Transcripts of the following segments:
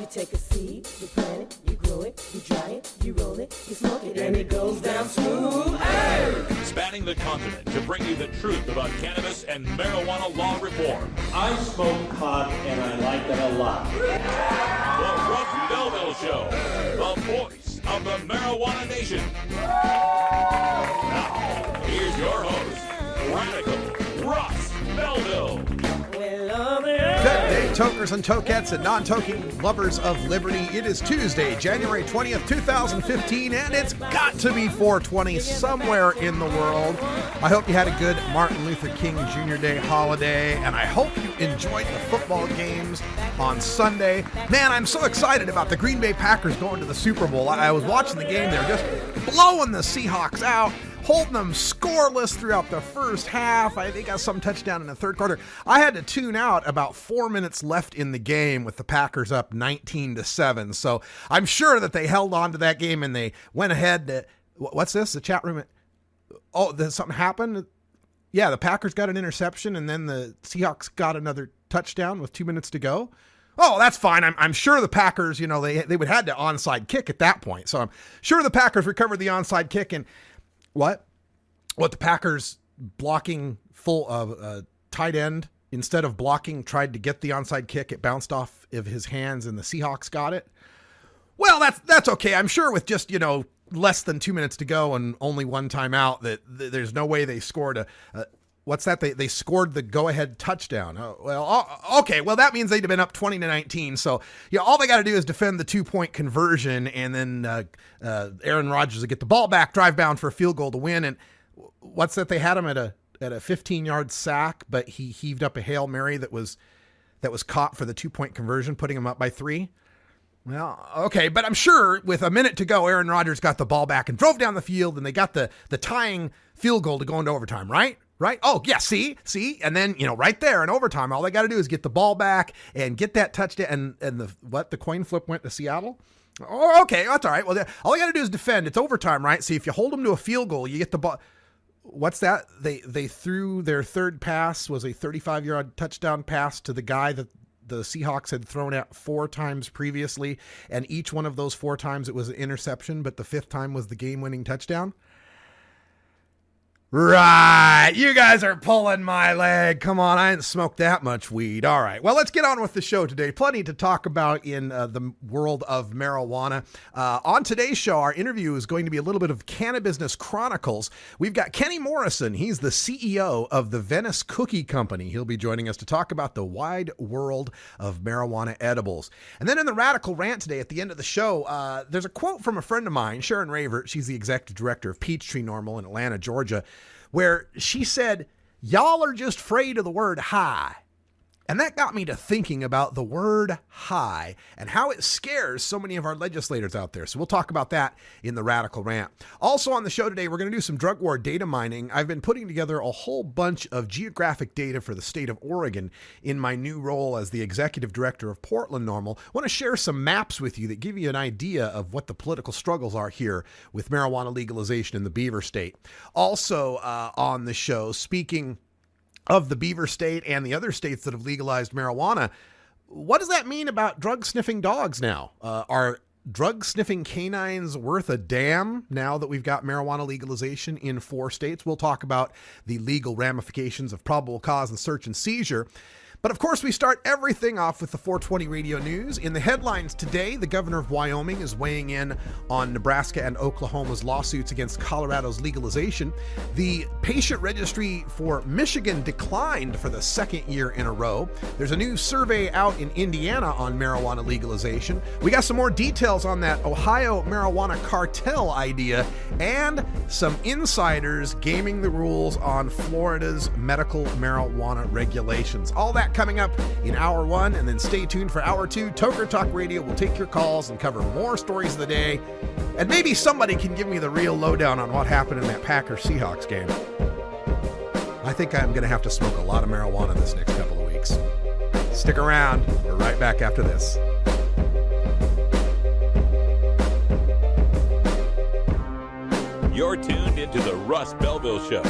You take a seed, you plant it, you grow it, you dry it, you roll it, you smoke it, and it goes down smooth. Hey! Spanning the continent to bring you the truth about cannabis and marijuana law reform. I smoke pot and I like it a lot. The Russ Belville Show, the voice of the marijuana nation. Now, here's your host, Radical Russ Belville. Good day, tokers and tokettes and non-toking lovers of liberty. It is Tuesday, January 20th, 2015, and it's got to be 420 somewhere in the world. I hope you had a good Martin Luther King Jr. Day holiday, and I hope you enjoyed the football games on Sunday. Man, I'm so excited about the Green Bay Packers going to the Super Bowl. I was watching the game. They're just blowing the Seahawks out, holding them scoreless throughout the first half. They got some touchdown in the third quarter. I had to tune out about 4 minutes left in the game with the Packers up 19-7. So I'm sure that they held on to that game and they went ahead. What's this? The chat room. Oh, something happened? Yeah, the Packers got an interception and then the Seahawks got another touchdown with 2 minutes to go. Oh, that's fine. I'm sure the Packers, they would have had to onside kick at that point. So I'm sure the Packers recovered the onside kick and What the Packers blocking full of tight end, instead of blocking, tried to get the onside kick. It bounced off of his hands and the Seahawks got it. Well, that's okay. I'm sure with just, less than 2 minutes to go and only one timeout that there's no way they scored what's that? They scored the go-ahead touchdown. Okay. Well, that means they'd have been up 20-19. So, all they got to do is defend the 2-point conversion, and then Aaron Rodgers will get the ball back, drive bound for a field goal to win. And what's that? They had him at a 15-yard sack, but he heaved up a Hail Mary that was caught for the 2-point conversion, putting him up by 3. Well, okay, but I'm sure with a minute to go, Aaron Rodgers got the ball back and drove down the field, and they got the tying field goal to go into overtime, right? Right? Oh, yeah, see? And then, right there in overtime, all they got to do is get the ball back and get that touchdown. And the coin flip went to Seattle? Oh, okay, that's all right. Well, all they got to do is defend. It's overtime, right? See, if you hold them to a field goal, you get the ball. What's that? They threw their third pass, was a 35-yard touchdown pass to the guy that the Seahawks had thrown at 4 times previously. And each one of those 4 times it was an interception, but the 5th time was the game-winning touchdown. Right. You guys are pulling my leg. Come on. I didn't smoke that much weed. All right. Well, let's get on with the show today. Plenty to talk about in the world of marijuana. On today's show, our interview is going to be a little bit of Cannabusiness Chronicles. We've got Kenny Morrison. He's the CEO of the Venice Cookie Company. He'll be joining us to talk about the wide world of marijuana edibles. And then in the Radical Rant today, at the end of the show, there's a quote from a friend of mine, Sharon Ravert. She's the executive director of Peachtree Normal in Atlanta, Georgia, where she said, y'all are just afraid of the word high. And that got me to thinking about the word high and how it scares so many of our legislators out there. So we'll talk about that in the Radical Rant. Also on the show today, we're going to do some drug war data mining. I've been putting together a whole bunch of geographic data for the state of Oregon in my new role as the executive director of Portland Normal. I want to share some maps with you that give you an idea of what the political struggles are here with marijuana legalization in the Beaver State. Also on the show, speaking of the Beaver State and the other states that have legalized marijuana, what does that mean about drug-sniffing dogs now? Are drug-sniffing canines worth a damn now that we've got marijuana legalization in 4 states? We'll talk about the legal ramifications of probable cause and search and seizure. But of course, we start everything off with the 420 radio news. In the headlines today, the governor of Wyoming is weighing in on Nebraska and Oklahoma's lawsuits against Colorado's legalization. The patient registry for Michigan declined for the 2nd year in a row. There's a new survey out in Indiana on marijuana legalization. We got some more details on that Ohio marijuana cartel idea and some insiders gaming the rules on Florida's medical marijuana regulations. All that coming up in hour 1, and then stay tuned for hour 2. Toker Talk Radio will take your calls and cover more stories of the day, and maybe somebody can give me the real lowdown on what happened in that Packers-Seahawks game. I think I'm going to have to smoke a lot of marijuana this next couple of weeks. Stick around. We're right back after this. You're tuned into the Russ Belville Show,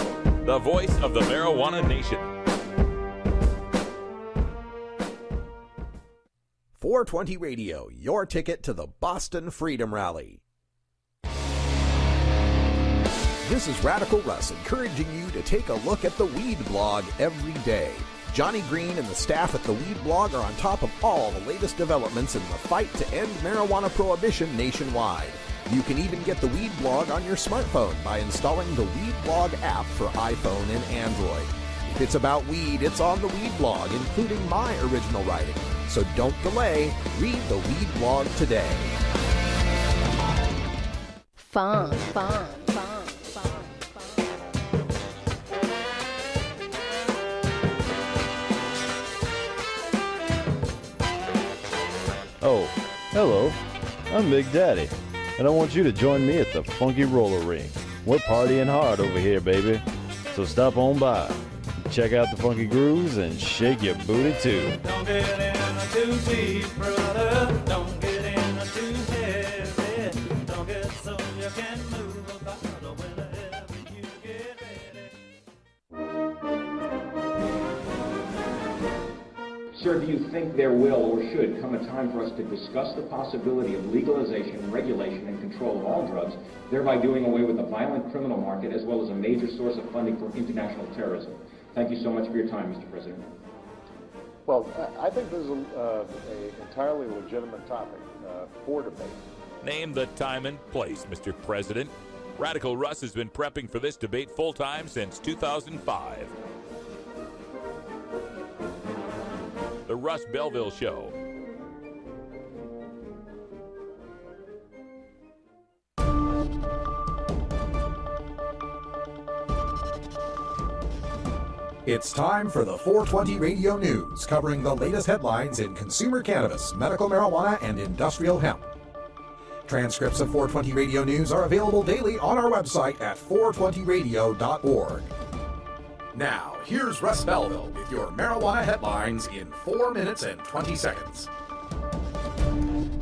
the voice of the marijuana nation. 420 Radio, your ticket to the Boston Freedom Rally. This is Radical Russ encouraging you to take a look at the Weed Blog every day. Johnny Green and the staff at the Weed Blog are on top of all the latest developments in the fight to end marijuana prohibition nationwide. You can even get the Weed Blog on your smartphone by installing the Weed Blog app for iPhone and Android. If it's about weed, it's on the Weed Blog, including my original writing. So don't delay. Read the Weed Blog today. Fun. Oh, hello. I'm Big Daddy, and I want you to join me at the Funky Roller Ring. We're partying hard over here, baby. So stop on by. Check out the funky grooves and shake your booty too. Don't get in too deep, brother. Don't get in too heavy. Don't get so you can move about whenever you get ready. Sir, do you think there will or should come a time for us to discuss the possibility of legalization, regulation, and control of all drugs, thereby doing away with the violent criminal market as well as a major source of funding for international terrorism? Thank you so much for your time, Mr. President. Well, I think this is an entirely legitimate topic for debate. Name the time and place, Mr. President. Radical Russ has been prepping for this debate full-time since 2005. The Russ Belville Show. It's time for the 420 Radio News, covering the latest headlines in consumer cannabis, medical marijuana, and industrial hemp. Transcripts of 420 Radio News are available daily on our website at 420radio.org. Now, here's Russ Belville with your marijuana headlines in 4 minutes and 20 seconds.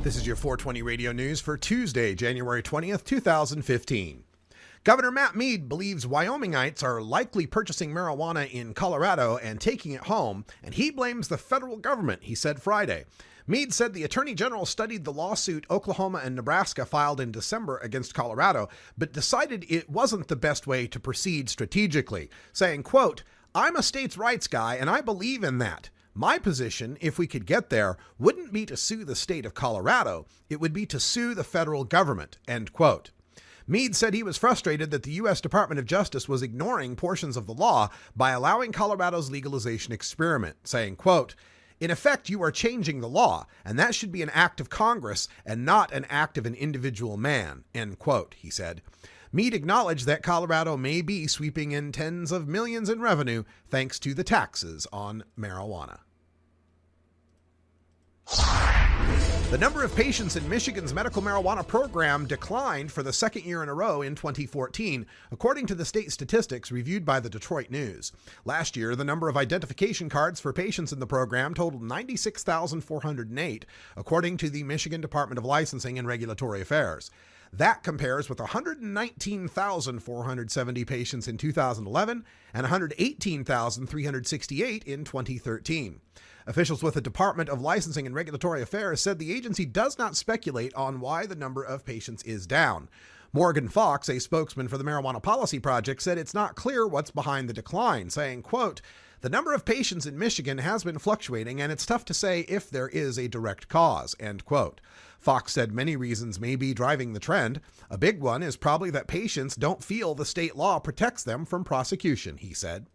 This is your 420 Radio News for Tuesday, January 20th, 2015. Governor Matt Mead believes Wyomingites are likely purchasing marijuana in Colorado and taking it home, and he blames the federal government, he said Friday. Mead said the Attorney General studied the lawsuit Oklahoma and Nebraska filed in December against Colorado, but decided it wasn't the best way to proceed strategically, saying, quote, "I'm a states' rights guy, and I believe in that. My position, if we could get there, wouldn't be to sue the state of Colorado. It would be to sue the federal government," end quote. Mead said he was frustrated that the U.S. Department of Justice was ignoring portions of the law by allowing Colorado's legalization experiment, saying, quote, "In effect, you are changing the law, and that should be an act of Congress and not an act of an individual man," end quote, he said. Mead acknowledged that Colorado may be sweeping in tens of millions in revenue thanks to the taxes on marijuana. The number of patients in Michigan's medical marijuana program declined for the second year in a row in 2014, according to the state statistics reviewed by the Detroit News. Last year, the number of identification cards for patients in the program totaled 96,408, according to the Michigan Department of Licensing and Regulatory Affairs. That compares with 119,470 patients in 2011 and 118,368 in 2013. Officials with the Department of Licensing and Regulatory Affairs said the agency does not speculate on why the number of patients is down. Morgan Fox, a spokesman for the Marijuana Policy Project, said it's not clear what's behind the decline, saying, quote, "The number of patients in Michigan has been fluctuating, and it's tough to say if there is a direct cause," end quote. Fox said many reasons may be driving the trend. A big one is probably that patients don't feel the state law protects them from prosecution, he said.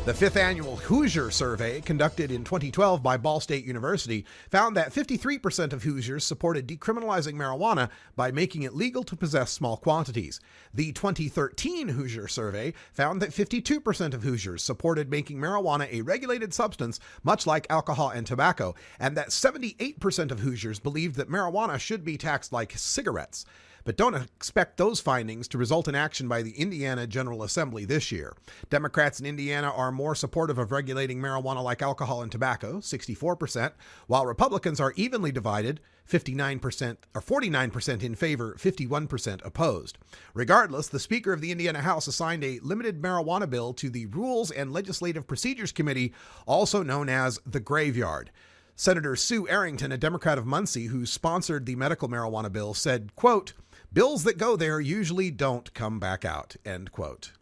The fifth annual Hoosier survey, conducted in 2012 by Ball State University, found that 53% of Hoosiers supported decriminalizing marijuana by making it legal to possess small quantities. The 2013 Hoosier survey found that 52% of Hoosiers supported making marijuana a regulated substance, much like alcohol and tobacco, and that 78% of Hoosiers believed that marijuana should be taxed like cigarettes. but don't expect those findings to result in action by the Indiana General Assembly this year. Democrats in Indiana are more supportive of regulating marijuana like alcohol and tobacco, 64%, while Republicans are evenly divided, 59% or 49% in favor, 51% opposed. Regardless, the Speaker of the Indiana House assigned a limited marijuana bill to the Rules and Legislative Procedures Committee, also known as the Graveyard. Senator Sue Arrington, a Democrat of Muncie who sponsored the medical marijuana bill, said, quote, "Bills that go there usually don't come back out," end quote.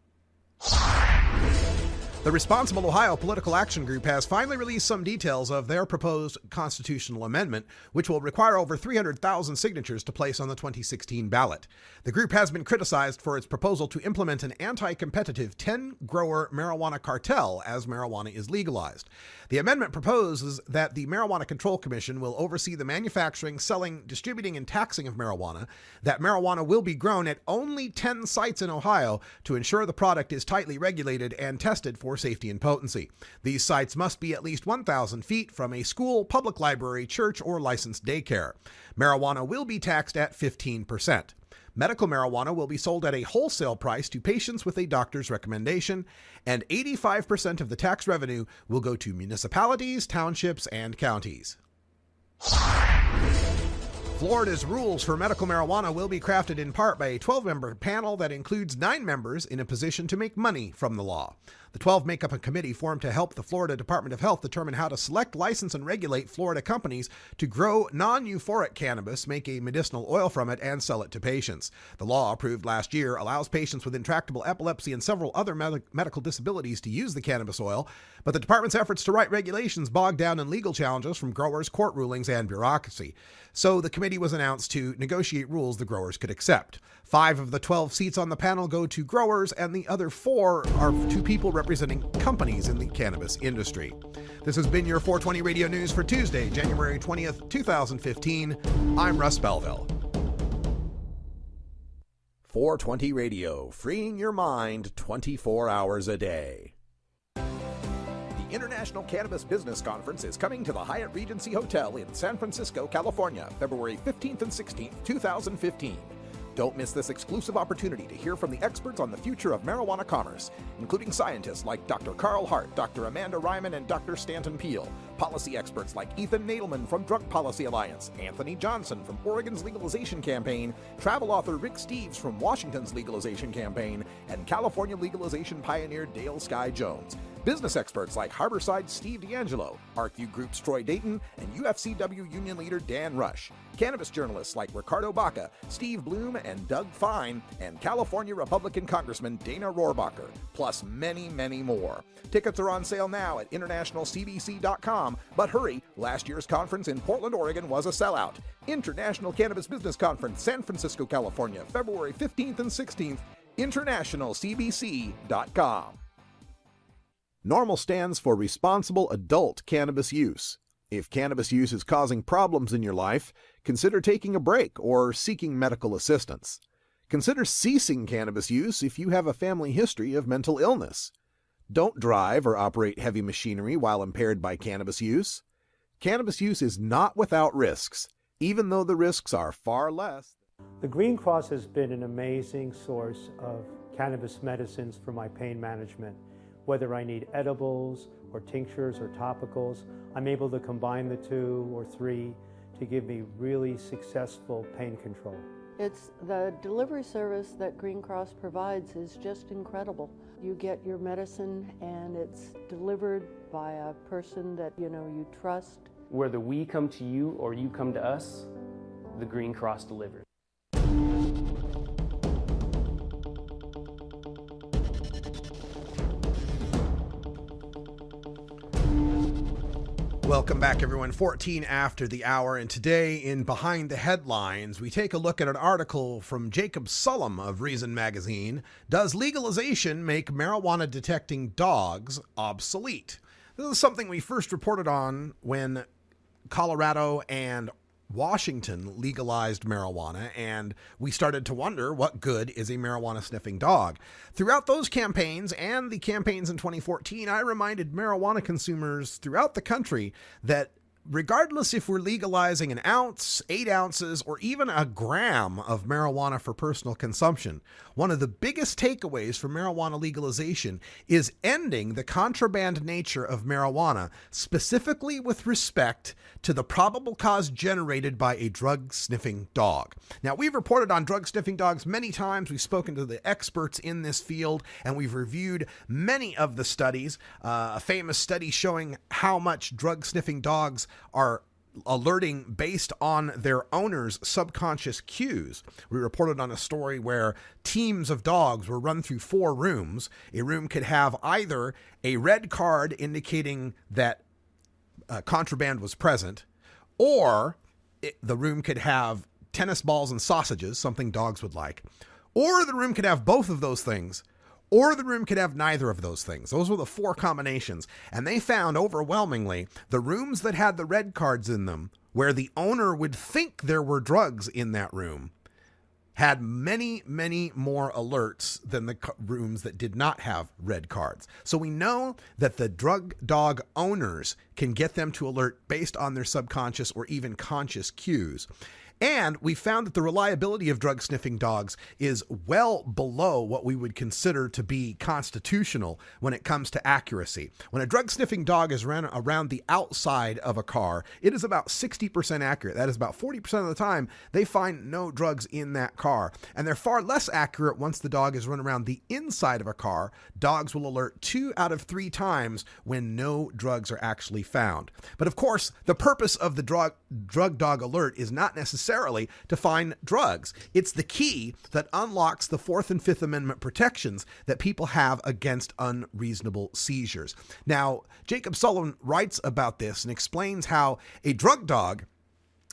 The Responsible Ohio Political Action Group has finally released some details of their proposed constitutional amendment, which will require over 300,000 signatures to place on the 2016 ballot. The group has been criticized for its proposal to implement an anti-competitive 10-grower marijuana cartel as marijuana is legalized. The amendment proposes that the Marijuana Control Commission will oversee the manufacturing, selling, distributing, and taxing of marijuana, that marijuana will be grown at only 10 sites in Ohio to ensure the product is tightly regulated and tested for safety and potency. These sites must be at least 1,000 feet from a school, public library, church, or licensed daycare. Marijuana will be taxed at 15%. Medical marijuana will be sold at a wholesale price to patients with a doctor's recommendation, and 85% of the tax revenue will go to municipalities, townships, and counties. Florida's rules for medical marijuana will be crafted in part by a 12-member panel that includes 9 members in a position to make money from the law. The 12 make up a committee formed to help the Florida Department of Health determine how to select, license, and regulate Florida companies to grow non-euphoric cannabis, make a medicinal oil from it, and sell it to patients. The law, approved last year, allows patients with intractable epilepsy and several other medical disabilities to use the cannabis oil, but the department's efforts to write regulations bogged down in legal challenges from growers, court rulings, and bureaucracy. So the committee was announced to negotiate rules the growers could accept. 5 of the 12 seats on the panel go to growers, and the other 4 are to people representing companies in the cannabis industry. This has been your 420 Radio News for Tuesday, January 20th, 2015. I'm Russ Belville. 420 Radio, freeing your mind 24 hours a day. The International Cannabis Business Conference is coming to the Hyatt Regency Hotel in San Francisco, California, February 15th and 16th, 2015. Don't miss this exclusive opportunity to hear from the experts on the future of marijuana commerce, including scientists like Dr. Carl Hart, Dr. Amanda Ryman, and Dr. Stanton Peel, policy experts like Ethan Nadelman from Drug Policy Alliance, Anthony Johnson from Oregon's Legalization Campaign, travel author Rick Steves from Washington's Legalization Campaign, and California legalization pioneer Dale Sky Jones. Business experts like Harborside Steve D'Angelo, ArcView Group's Troy Dayton, and UFCW union leader Dan Rush. Cannabis journalists like Ricardo Baca, Steve Bloom, and Doug Fine, and California Republican Congressman Dana Rohrabacher, plus many, many more. Tickets are on sale now at internationalcbc.com, but hurry, last year's conference in Portland, Oregon was a sellout. International Cannabis Business Conference, San Francisco, California, February 15th and 16th, internationalcbc.com. NORMAL stands for Responsible Adult Cannabis Use. If cannabis use is causing problems in your life, consider taking a break or seeking medical assistance. Consider ceasing cannabis use if you have a family history of mental illness. Don't drive or operate heavy machinery while impaired by cannabis use. Cannabis use is not without risks, even though the risks are far less. The Green Cross has been an amazing source of cannabis medicines for my pain management. Whether I need edibles or tinctures or topicals, I'm able to combine the 2 or 3 to give me really successful pain control. It's the delivery service that Green Cross provides is just incredible. You get your medicine and it's delivered by a person that you trust. Whether we come to you or you come to us, the Green Cross delivers. Welcome back, everyone. 14 after the hour, and today in Behind the Headlines, we take a look at an article from Jacob Sullum of Reason Magazine. Does legalization make marijuana detecting dogs obsolete? This is something we first reported on when Colorado and Washington legalized marijuana, and we started to wonder what good is a marijuana sniffing dog. Throughout those campaigns and the campaigns in 2014, I reminded marijuana consumers throughout the country that regardless if we're legalizing an ounce, 8 ounces, or even a gram of marijuana for personal consumption, one of the biggest takeaways from marijuana legalization is ending the contraband nature of marijuana, specifically with respect to the probable cause generated by a drug-sniffing dog. Now, we've reported on drug-sniffing dogs many times. We've spoken to the experts in this field, and we've reviewed many of the studies. A famous study showing how much drug-sniffing dogs are alerting based on their owner's subconscious cues. We reported on a story where teams of dogs were run through 4 rooms. A room could have either a red card indicating that contraband was present, or the room could have tennis balls and sausages, something dogs would like, or the room could have both of those things, or the room could have neither of those things. Those were the 4 combinations. And they found overwhelmingly the rooms that had the red cards in them, where the owner would think there were drugs in that room, had many, many more alerts than the rooms that did not have red cards. So we know that the drug dog owners can get them to alert based on their subconscious or even conscious cues. And we found that the reliability of drug sniffing dogs is well below what we would consider to be constitutional when it comes to accuracy. When a drug sniffing dog is run around the outside of a car, it is about 60% accurate. That is about 40% of the time they find no drugs in that car. And they're far less accurate once the dog is run around the inside of a car. Dogs will alert 2 out of 3 times when no drugs are actually found. But of course, the purpose of the drug dog alert is not necessarily to find drugs. It's the key that unlocks the 4th and 5th Amendment protections that people have against unreasonable seizures. Now, Jacob Sullivan writes about this and explains how a drug dog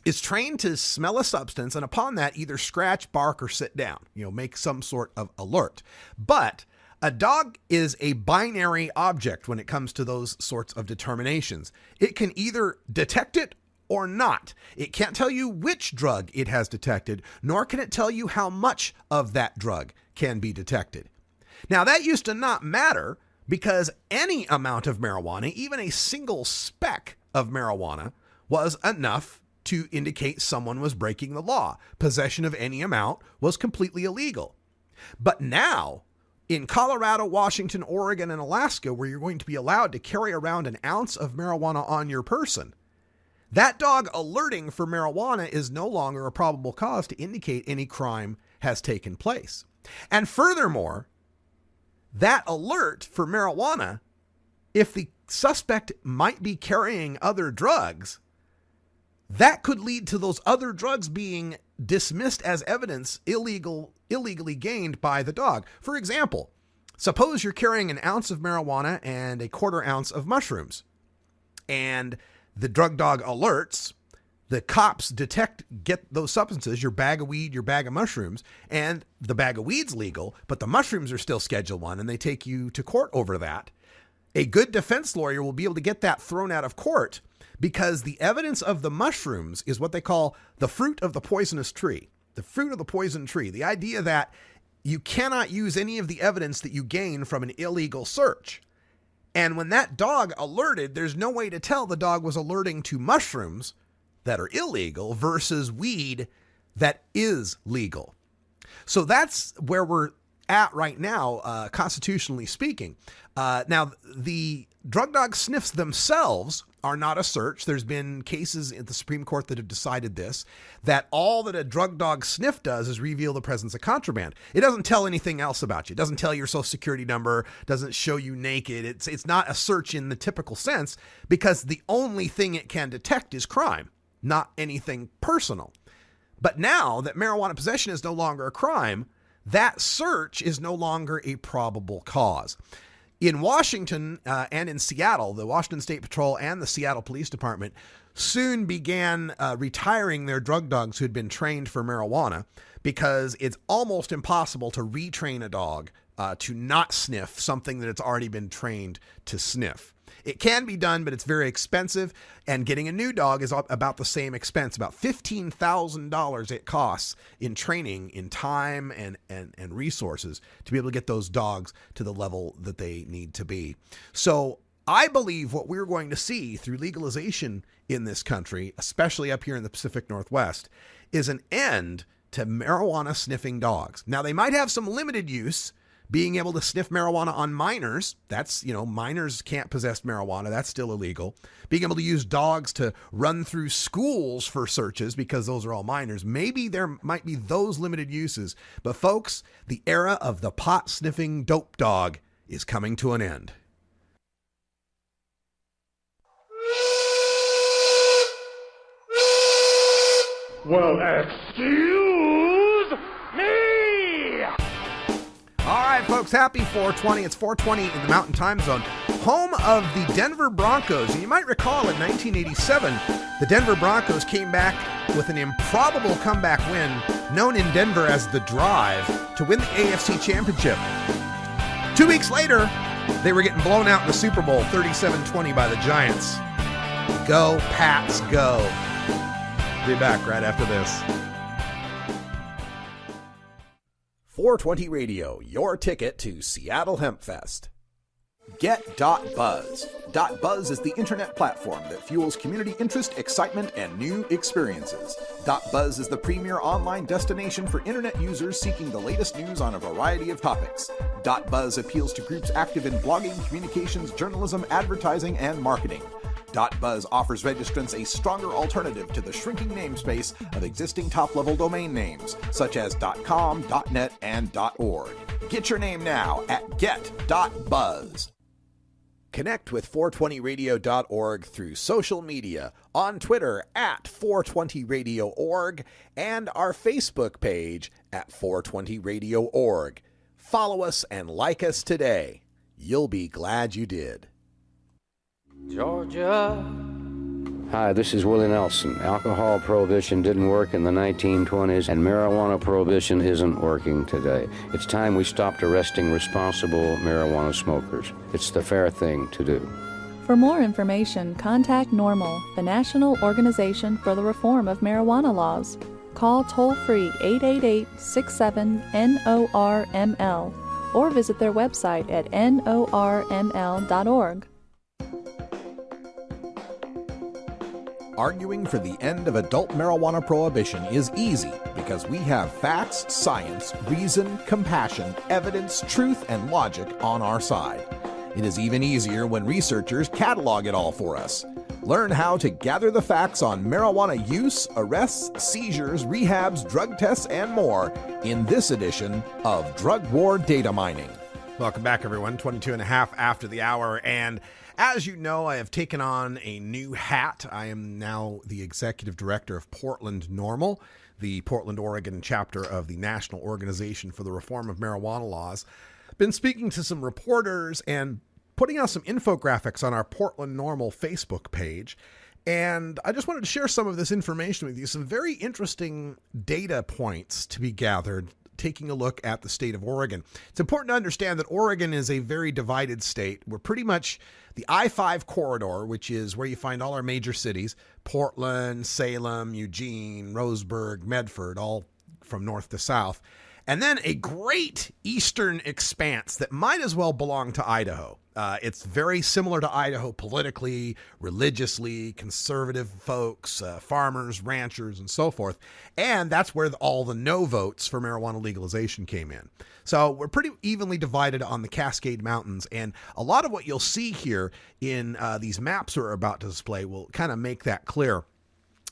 is trained to smell a substance and upon that either scratch, bark, or sit down, make some sort of alert. But a dog is a binary object when it comes to those sorts of determinations. It can either detect it or not. It can't tell you which drug it has detected, nor can it tell you how much of that drug can be detected. Now, that used to not matter because any amount of marijuana, even a single speck of marijuana, was enough to indicate someone was breaking the law. Possession of any amount was completely illegal. But now, in Colorado, Washington, Oregon, and Alaska, where you're going to be allowed to carry around an ounce of marijuana on your person, that dog alerting for marijuana is no longer a probable cause to indicate any crime has taken place. And furthermore, that alert for marijuana, if the suspect might be carrying other drugs, that could lead to those other drugs being dismissed as evidence illegally gained by the dog. For example, suppose you're carrying an ounce of marijuana and a 1/4 ounce of mushrooms, and the drug dog alerts, the cops get those substances, your bag of weed, your bag of mushrooms, and the bag of weed's legal, but the mushrooms are still Schedule 1, and they take you to court over that. A good defense lawyer will be able to get that thrown out of court because the evidence of the mushrooms is what they call the fruit of the poisonous tree, the fruit of the poison tree. The idea that you cannot use any of the evidence that you gain from an illegal search. And when that dog alerted, there's no way to tell the dog was alerting to mushrooms that are illegal versus weed that is legal. So that's where we're at right now, constitutionally speaking. Now, the drug dog sniffs themselves are not a search. There's been cases at the Supreme Court that have decided this, that all that a drug dog sniff does is reveal the presence of contraband. It doesn't tell anything else about you. It doesn't tell your social security number, doesn't show you naked. It's not a search in the typical sense because the only thing it can detect is crime, not anything personal. But now that marijuana possession is no longer a crime, that search is no longer a probable cause. In Washington and in Seattle, the Washington State Patrol and the Seattle Police Department soon began retiring their drug dogs who had been trained for marijuana because it's almost impossible to retrain a dog to not sniff something that it's already been trained to sniff. It can be done, but it's very expensive, and getting a new dog is about the same expense, about $15,000 it costs in training, in time and resources to be able to get those dogs to the level that they need to be. So I believe what we're going to see through legalization in this country, especially up here in the Pacific Northwest, is an end to marijuana sniffing dogs. Now, they might have some limited use, being able to sniff marijuana on minors. That's, minors can't possess marijuana. That's still illegal. Being able to use dogs to run through schools for searches because those are all minors. Maybe there might be those limited uses. But folks, the era of the pot sniffing dope dog is coming to an end. Well, excuse me! All right, folks, happy 420. It's 420 in the Mountain Time Zone, home of the Denver Broncos. And you might recall in 1987, the Denver Broncos came back with an improbable comeback win, known in Denver as the Drive, to win the AFC Championship. 2 weeks later, they were getting blown out in the Super Bowl, 37-20 by the Giants. Go, Pats, go. Be back right after this. 420 Radio, your ticket to Seattle Hemp Fest. Get.Buzz. .Buzz is the internet platform that fuels community interest, excitement, and new experiences. .Buzz is the premier online destination for internet users seeking the latest news on a variety of topics. .Buzz appeals to groups active in blogging, communications, journalism, advertising, and marketing. .Buzz offers registrants a stronger alternative to the shrinking namespace of existing top-level domain names, such as .com, .net, and .org. Get your name now at get.buzz. Connect with 420radio.org through social media, on Twitter at 420radio.org, and our Facebook page at 420radio.org. Follow us and like us today. You'll be glad you did. Georgia. Hi, this is Willie Nelson. Alcohol prohibition didn't work in the 1920s, and marijuana prohibition isn't working today. It's time we stopped arresting responsible marijuana smokers. It's the fair thing to do. For more information, contact NORML, the National Organization for the Reform of Marijuana Laws. Call toll-free 888-67-NORML or visit their website at norml.org. Arguing for the end of adult marijuana prohibition is easy because we have facts, science, reason, compassion, evidence, truth, and logic on our side. It is even easier when researchers catalog it all for us. Learn how to gather the facts on marijuana use, arrests, seizures, rehabs, drug tests, and more in this edition of Drug War Data Mining. Welcome back, everyone. 22 and a half after the hour. And as you know, I have taken on a new hat. I am now the executive director of Portland NORML, the Portland, Oregon chapter of the National Organization for the Reform of Marijuana Laws. Been speaking to some reporters and putting out some infographics on our Portland NORML Facebook page. And I just wanted to share some of this information with you, some very interesting data points to be gathered taking a look at the state of Oregon. It's important to understand that Oregon is a very divided state. We're pretty much the I-5 corridor, which is where you find all our major cities, Portland, Salem, Eugene, Roseburg, Medford, all from north to south. And then a great eastern expanse that might as well belong to Idaho. It's very similar to Idaho politically, religiously, conservative folks, farmers, ranchers, and so forth. And that's where all the no votes for marijuana legalization came in. So we're pretty evenly divided on the Cascade Mountains. And a lot of what you'll see here in these maps we're about to display will kind of make that clear.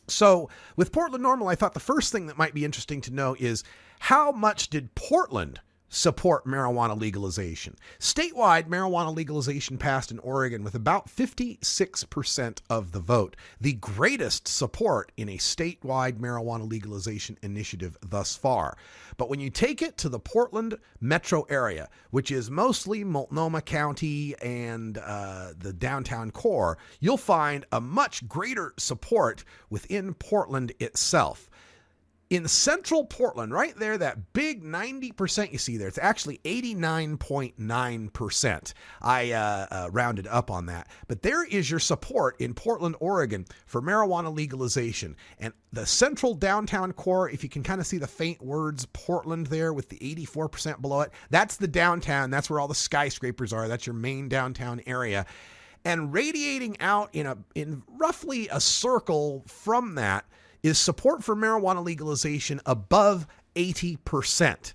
So with Portland NORML, I thought the first thing that might be interesting to know is how much did Portland support marijuana legalization? Statewide, marijuana legalization passed in Oregon with about 56% of the vote, the greatest support in a statewide marijuana legalization initiative thus far. But when you take it to the Portland metro area, which is mostly Multnomah County and the downtown core, you'll find a much greater support within Portland itself. In central Portland, right there, that big 90% you see there, it's actually 89.9%. I rounded up on that. But there is your support in Portland, Oregon for marijuana legalization. And the central downtown core, if you can kind of see the faint words Portland there with the 84% below it, that's the downtown. That's where all the skyscrapers are. That's your main downtown area. And radiating out in roughly a circle from that is support for marijuana legalization above 80%.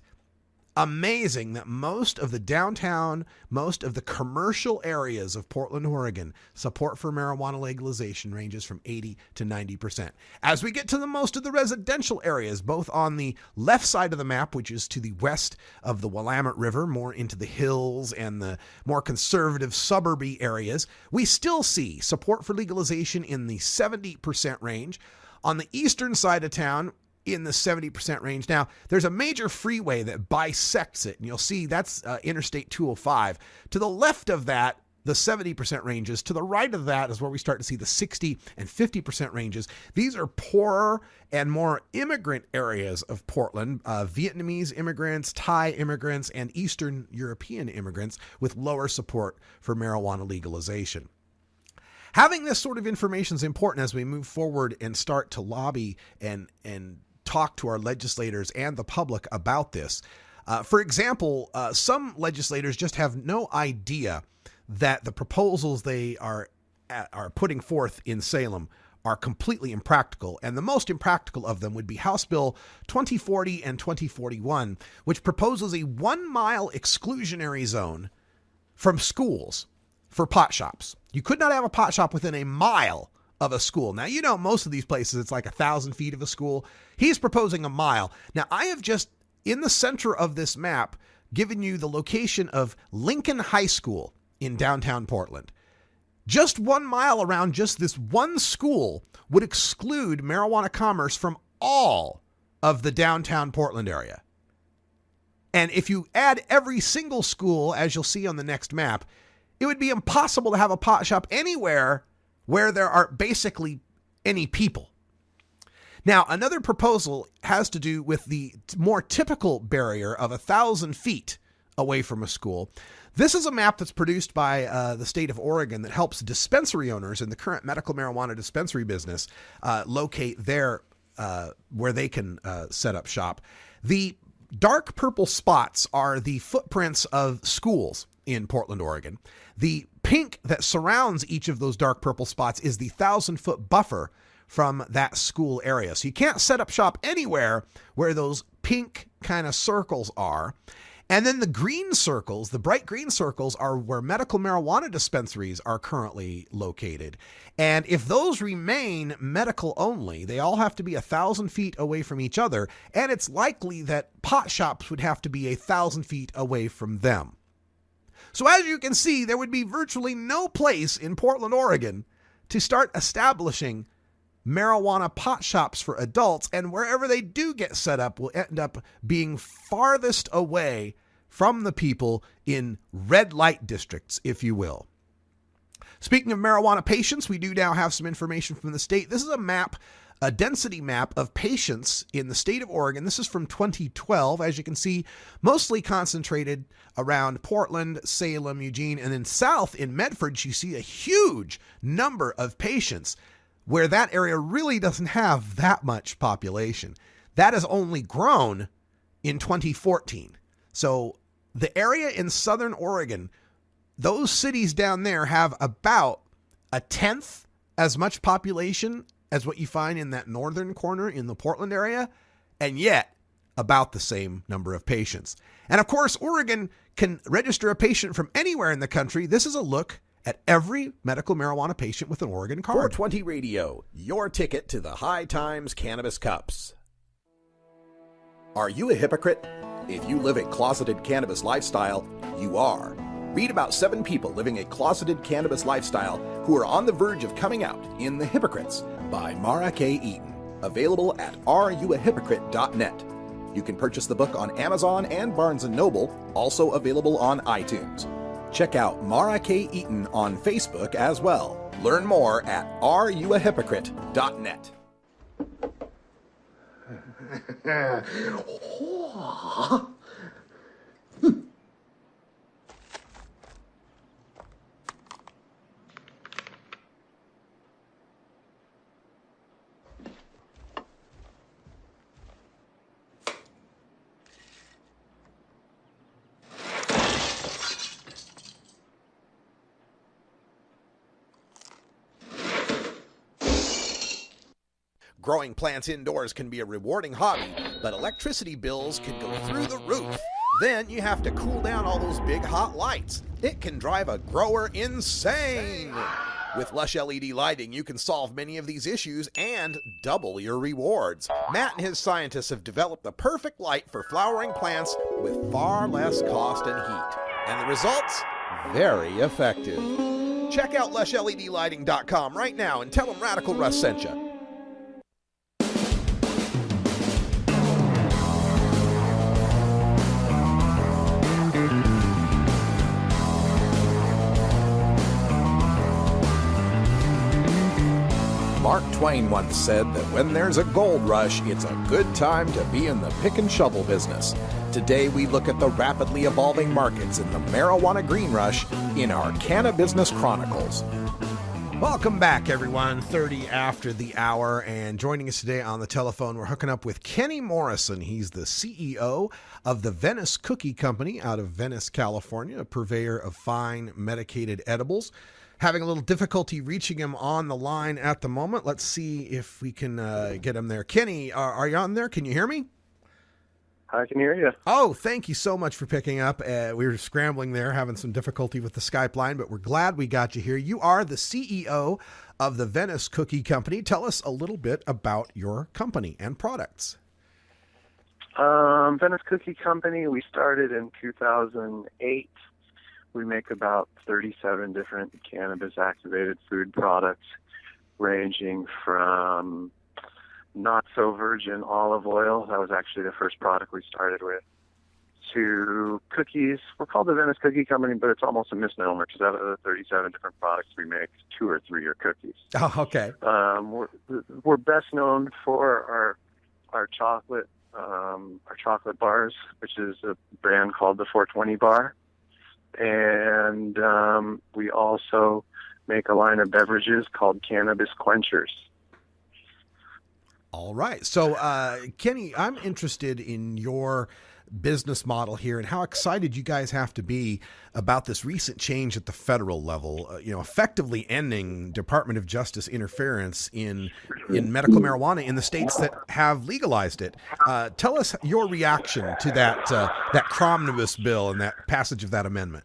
Amazing that most of the downtown, most of the commercial areas of Portland, Oregon, support for marijuana legalization ranges from 80 to 90%. As we get to the most of the residential areas, both on the left side of the map, which is to the west of the Willamette River, more into the hills and the more conservative suburby areas, we still see support for legalization in the 70% range. On the eastern side of town, in the 70% range. Now, there's a major freeway that bisects it, and you'll see that's Interstate 205. To the left of that, the 70% ranges. To the right of that is where we start to see the 60 and 50% ranges. These are poorer and more immigrant areas of Portland, Vietnamese immigrants, Thai immigrants, and Eastern European immigrants with lower support for marijuana legalization. Having this sort of information is important as we move forward and start to lobby and talk to our legislators and the public about this. For example, some legislators just have no idea that the proposals they are putting forth in Salem are completely impractical, and the most impractical of them would be House Bill 2040 and 2041, which proposes a 1-mile exclusionary zone from schools for pot shops. You could not have a pot shop within a mile of a school. Now, most of these places, it's like 1,000 feet of a school. He's proposing a mile. Now, I have just, in the center of this map, given you the location of Lincoln High School in downtown Portland. Just 1 mile around just this one school would exclude marijuana commerce from all of the downtown Portland area. And if you add every single school, as you'll see on the next map, it would be impossible to have a pot shop anywhere where there are basically any people. Now, another proposal has to do with the more typical barrier of 1,000 feet away from a school. This is a map that's produced by the state of Oregon that helps dispensary owners in the current medical marijuana dispensary business locate their where they can set up shop. The dark purple spots are the footprints of schools in Portland, Oregon. The pink that surrounds each of those dark purple spots is the 1,000-foot buffer from that school area. So you can't set up shop anywhere where those pink kind of circles are. And then the green circles, the bright green circles, are where medical marijuana dispensaries are currently located. And if those remain medical only, they all have to be 1,000 feet away from each other. And it's likely that pot shops would have to be 1,000 feet away from them. So as you can see, there would be virtually no place in Portland, Oregon to start establishing marijuana pot shops for adults, and wherever they do get set up will end up being farthest away from the people in red light districts, if you will. Speaking of marijuana patients, we do now have some information from the state. This is a map, a density map of patients in the state of Oregon. This is from 2012, as you can see, mostly concentrated around Portland, Salem, Eugene, and then south in Medford, you see a huge number of patients where that area really doesn't have that much population. That has only grown in 2014. So the area in southern Oregon, those cities down there have about 1/10 as much population as what you find in that northern corner in the Portland area, and yet about the same number of patients. And of course, Oregon can register a patient from anywhere in the country. This is a look at every medical marijuana patient with an Oregon card. 420 Radio, your ticket to the High Times Cannabis Cups. Are you a hypocrite? If you live a closeted cannabis lifestyle, you are. Read about 7 people living a closeted cannabis lifestyle who are on the verge of coming out in The Hypocrites by Mara K. Eaton. Available at areyouahypocrite.net. You can purchase the book on Amazon and Barnes & Noble, also available on iTunes. Check out Mara K. Eaton on Facebook as well. Learn more at areyouahypocrite.net. Growing plants indoors can be a rewarding hobby, but electricity bills can go through the roof. Then you have to cool down all those big hot lights. It can drive a grower insane. With Lush LED lighting, you can solve many of these issues and double your rewards. Matt and his scientists have developed the perfect light for flowering plants with far less cost and heat. And the results? Very effective. Check out lushledlighting.com right now and tell them Radical Russ sent you. Mark Twain once said that when there's a gold rush, it's a good time to be in the pick and shovel business. Today we look at the rapidly evolving markets in the marijuana green rush in our Cannabusiness Chronicles. Welcome back, everyone. 30 after the hour, and joining us today on the telephone, we're hooking up with Kenny Morrison. He's the CEO of the Venice Cookie Company out of Venice, California, a purveyor of fine medicated edibles. Having a little difficulty reaching him on the line at the moment. Let's see if we can get him there. Kenny, are you on there? Can you hear me? I can hear you. Oh, thank you so much for picking up. We were scrambling there, having some difficulty with the Skype line, but we're glad we got you here. You are the CEO of the Venice Cookie Company. Tell us a little bit about your company and products. Venice Cookie Company, we started in 2008. We make about 37 different cannabis-activated food products, ranging from not-so-virgin olive oil, that was actually the first product we started with, to cookies. We're called the Venice Cookie Company, but it's almost a misnomer because out of the 37 different products we make, 2 or 3 are cookies. Oh, okay. We're best known for our chocolate bars, which is a brand called the 420 Bar. And we also make a line of beverages called Cannabis Quenchers. All right. So, Kenny, I'm interested in your business model here and how excited you guys have to be about this recent change at the federal level, effectively ending Department of Justice interference in medical marijuana in the states that have legalized it. Tell us your reaction to that Cromnibus bill and that passage of that amendment.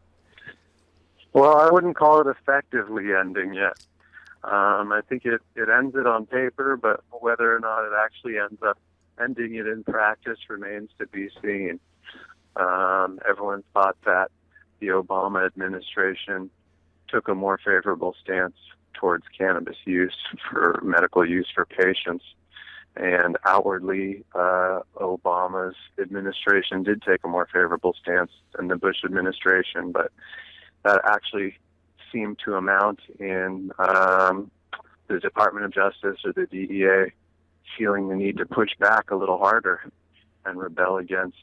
Well, I wouldn't call it effectively ending yet. I think it ends it on paper, but whether or not it actually ends up ending it in practice remains to be seen. Everyone thought that the Obama administration took a more favorable stance towards cannabis use for medical use for patients. And outwardly, Obama's administration did take a more favorable stance than the Bush administration, but that actually seemed to amount in the Department of Justice or the DEA feeling the need to push back a little harder and rebel against,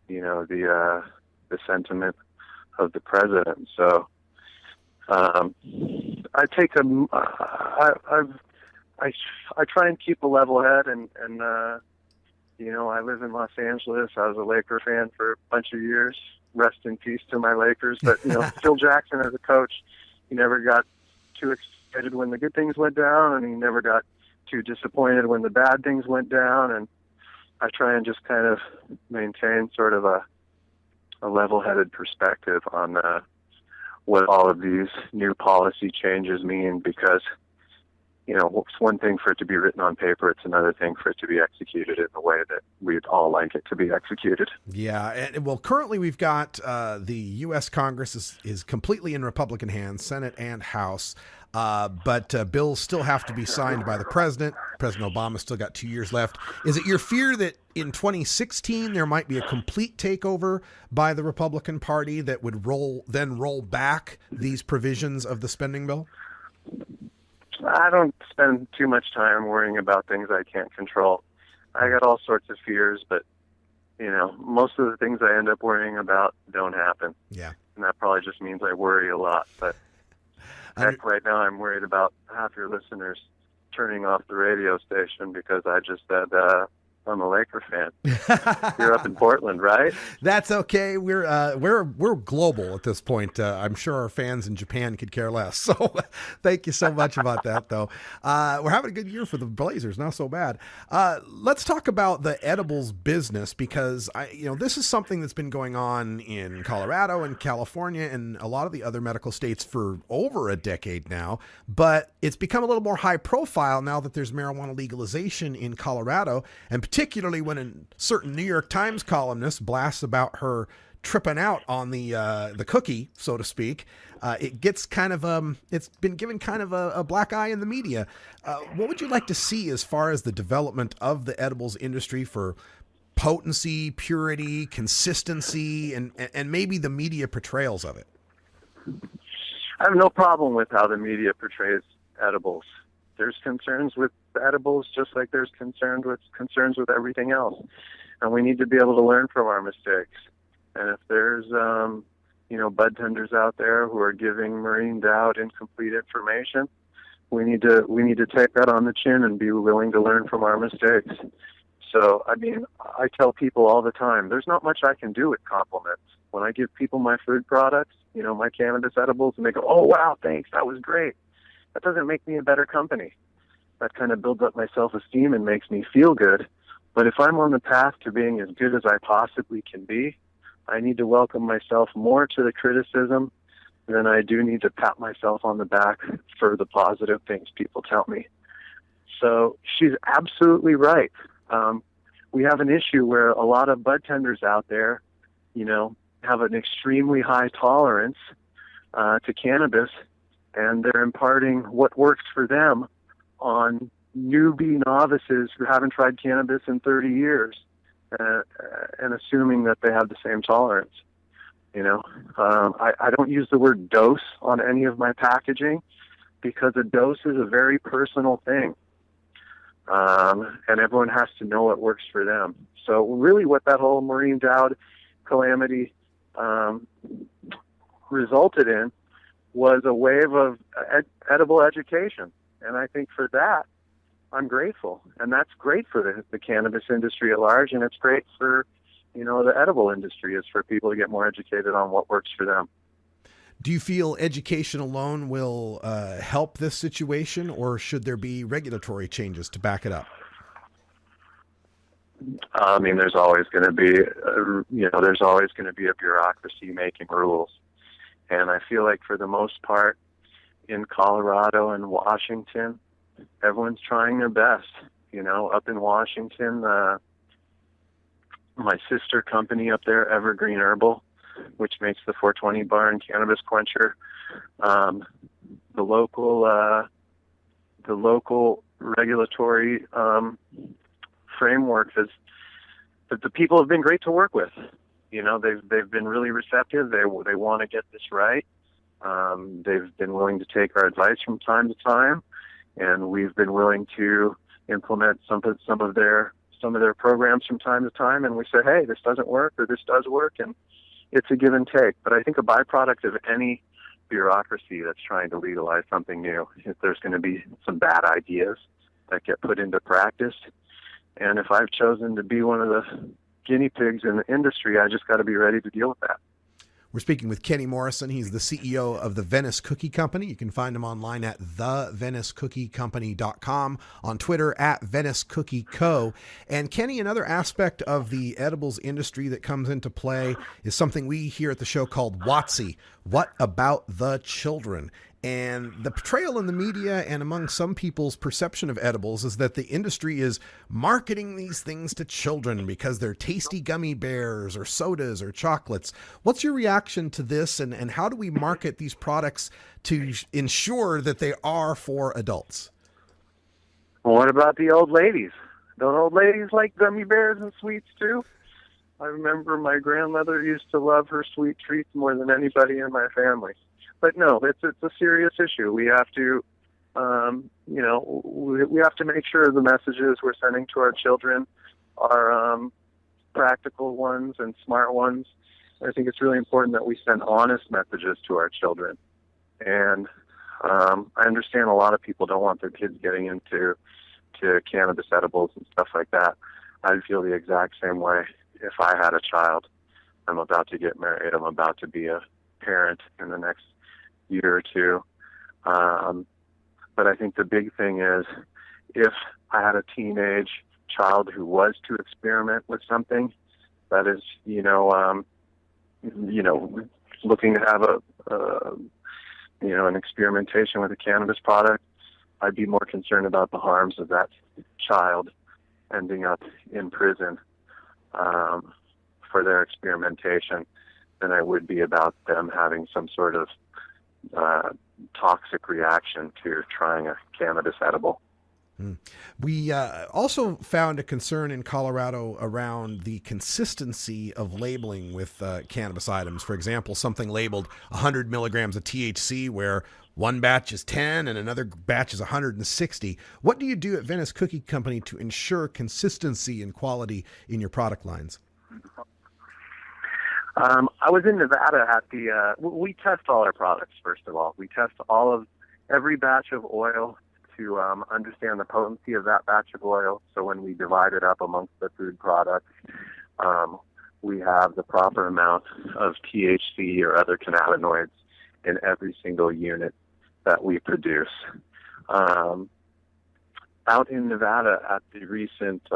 the sentiment of the president. So I try and keep a level head, and I live in Los Angeles. I was a Laker fan for a bunch of years. Rest in peace to my Lakers. But Phil Jackson as a coach, he never got too excited when the good things went down, and he never got too disappointed when the bad things went down. And I try and just kind of maintain sort of a level-headed perspective on what all of these new policy changes mean, because it's one thing for it to be written on paper. It's another thing for it to be executed in the way that we'd all like it to be executed. Yeah. And well, currently we've got the U.S. Congress is completely in Republican hands, Senate and House. But bills still have to be signed by the president. President Obama still got 2 years left. Is it your fear that in 2016 there might be a complete takeover by the Republican Party that would roll back these provisions of the spending bill? I don't spend too much time worrying about things I can't control. I got all sorts of fears, but, most of the things I end up worrying about don't happen. Yeah. And that probably just means I worry a lot. But heck, right now I'm worried about half your listeners turning off the radio station because I just said I'm a Laker fan. You're up in Portland, right? That's okay. We're global at this point. I'm sure our fans in Japan could care less. So thank you so much about that, though. We're having a good year for the Blazers. Not so bad. Let's talk about the edibles business, because this is something that's been going on in Colorado and California and a lot of the other medical states for over a decade now. But it's become a little more high profile now that there's marijuana legalization in Colorado, and particularly when a certain New York Times columnist blasts about her tripping out on the cookie, so to speak. It gets kind of it's been given kind of a black eye in the media. What would you like to see as far as the development of the edibles industry for potency, purity, consistency, and maybe the media portrayals of it? I have no problem with how the media portrays edibles. There's concerns with edibles just like there's concerns with everything else. And we need to be able to learn from our mistakes. And if there's, bud tenders out there who are giving marined out incomplete information, we need to take that on the chin and be willing to learn from our mistakes. So, I tell people all the time, there's not much I can do with compliments. When I give people my food products, my cannabis edibles, and they go, "Oh, wow, thanks, that was great." That doesn't make me a better company. That kind of builds up my self-esteem and makes me feel good. But if I'm on the path to being as good as I possibly can be, I need to welcome myself more to the criticism than I do need to pat myself on the back for the positive things people tell me. So she's absolutely right. We have an issue where a lot of bud tenders out there, have an extremely high tolerance to cannabis, and they're imparting what works for them on newbie novices who haven't tried cannabis in 30 years, and assuming that they have the same tolerance. I don't use the word dose on any of my packaging because a dose is a very personal thing, and everyone has to know what works for them. So really what that whole Maureen Dowd calamity resulted in was a wave of edible education. And I think for that, I'm grateful. And that's great for the cannabis industry at large, and it's great for, the edible industry, is for people to get more educated on what works for them. Do you feel education alone will help this situation, or should there be regulatory changes to back it up? There's always going to be, a bureaucracy making rules. And I feel like for the most part, in Colorado and Washington, everyone's trying their best. Up in Washington, my sister company up there, Evergreen Herbal, which makes the 420 bar and cannabis quencher, the local regulatory framework is that the people have been great to work with. They've been really receptive. They want to get this right. They've been willing to take our advice from time to time, and we've been willing to implement some of their programs from time to time. And we say, hey, this doesn't work, or this does work, and it's a give and take. But I think a byproduct of any bureaucracy that's trying to legalize something new, if there's going to be some bad ideas that get put into practice. And if I've chosen to be one of the guinea pigs in the industry, I just got to be ready to deal with that. We're speaking with Kenny Morrison. He's the CEO of the Venice Cookie Company. You can find him online at thevenicecookie.com, on Twitter at Venice Cookie Co. And Kenny, another aspect of the edibles industry that comes into play is something we here at the show called WOTC. What about the children? And the portrayal in the media and among some people's perception of edibles is that the industry is marketing these things to children because they're tasty gummy bears or sodas or chocolates. What's your reaction to this, and how do we market these products to ensure that they are for adults? Well, what about the old ladies? Don't old ladies like gummy bears and sweets too? I remember my grandmother used to love her sweet treats more than anybody in my family. But no, it's a serious issue. We have to, we have to make sure the messages we're sending to our children are practical ones and smart ones. I think it's really important that we send honest messages to our children. And I understand a lot of people don't want their kids getting into cannabis edibles and stuff like that. I'd feel the exact same way if I had a child. I'm about to get married. I'm about to be a parent in the next year or two. But I think the big thing is, if I had a teenage child who was to experiment with something that is, looking to have an experimentation with a cannabis product, I'd be more concerned about the harms of that child ending up in prison for their experimentation than I would be about them having some sort of toxic reaction to trying a cannabis edible. We also found a concern in Colorado around the consistency of labeling with cannabis items. For example, something labeled 100 milligrams of THC, where one batch is 10 and another batch is 160. What do you do at Venice Cookie Company to ensure consistency and quality in your product lines? I was in Nevada at we test all our products, first of all. We test every batch of oil to understand the potency of that batch of oil. So when we divide it up amongst the food products, we have the proper amount of THC or other cannabinoids in every single unit that we produce. Out in Nevada at the recent